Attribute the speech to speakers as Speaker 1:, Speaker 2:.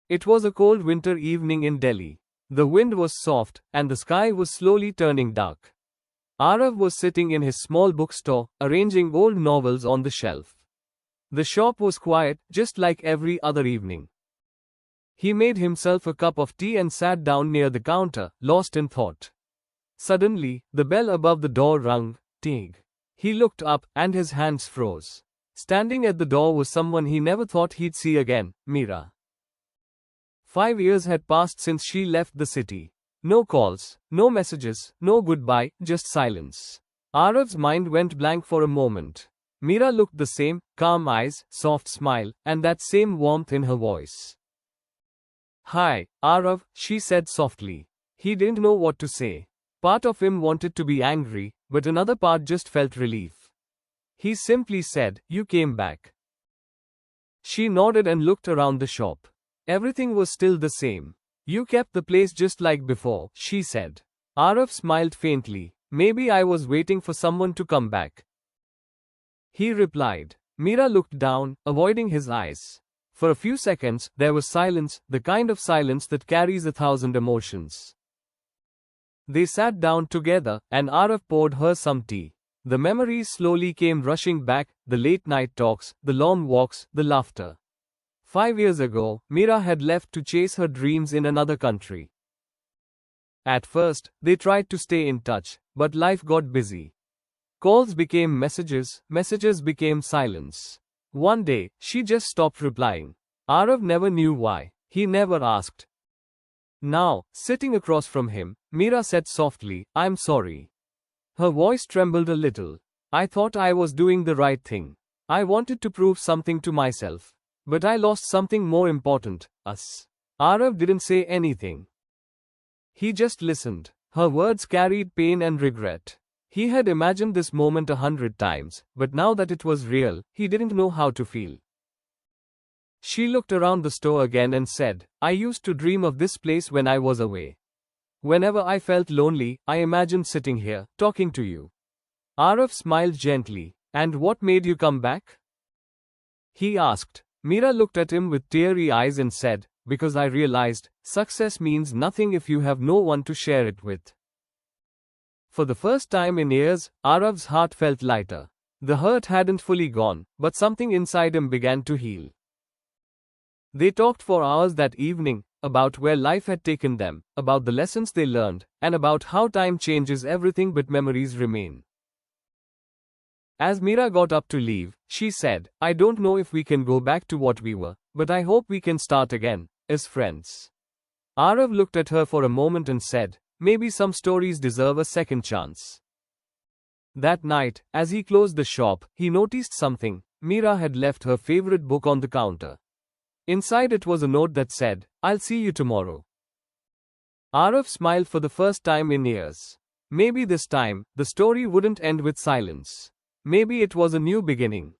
Speaker 1: It was a cold winter evening in Delhi. The wind was soft, and the sky was slowly turning dark. Arav was sitting in his small bookstore, arranging old novels on the shelf. The shop was quiet, just like every other evening. He made himself a cup of tea and sat down near the counter, lost in thought. Suddenly, the bell above the door rang, ting. He looked up, and his hands froze. Standing at the door was someone he never thought he'd see again, Meera. 5 years had passed since she left the city. No calls, no messages, no goodbye, just silence. Arav's mind went blank for a moment. Meera looked the same, calm eyes, soft smile, and that same warmth in her voice. "Hi, Arav," she said softly. He didn't know what to say. Part of him wanted to be angry, but another part just felt relief. He simply said, "You came back." She nodded and looked around the shop. Everything was still the same. "You kept the place just like before," she said. Arav smiled faintly. "Maybe I was waiting for someone to come back," he replied. Meera looked down, avoiding his eyes. For a few seconds, there was silence, the kind of silence that carries 1,000 emotions. They sat down together, and Arav poured her some tea. The memories slowly came rushing back, the late-night talks, the long walks, the laughter. 5 years ago, Meera had left to chase her dreams in another country. At first, they tried to stay in touch, but life got busy. Calls became messages, messages became silence. One day, she just stopped replying. Arav never knew why. He never asked. Now, sitting across from him, Meera said softly, "I'm sorry." Her voice trembled a little. "I thought I was doing the right thing. I wanted to prove something to myself. But I lost something more important, us." Arav didn't say anything. He just listened. Her words carried pain and regret. He had imagined this moment 100 times, but now that it was real, he didn't know how to feel. She looked around the store again and said, "I used to dream of this place when I was away. Whenever I felt lonely, I imagined sitting here, talking to you." Arav smiled gently. "And what made you come back?" he asked. Meera looked at him with teary eyes and said, "Because I realized, success means nothing if you have no one to share it with." For the first time in years, Arav's heart felt lighter. The hurt hadn't fully gone, but something inside him began to heal. They talked for hours that evening, about where life had taken them, about the lessons they learned, and about how time changes everything but memories remain. As Meera got up to leave, she said, "I don't know if we can go back to what we were, but I hope we can start again, as friends." Arav looked at her for a moment and said, "Maybe some stories deserve a second chance." That night, as he closed the shop, he noticed something. Meera had left her favorite book on the counter. Inside it was a note that said, "I'll see you tomorrow." Arav smiled for the first time in years. Maybe this time, the story wouldn't end with silence. Maybe it was a new beginning.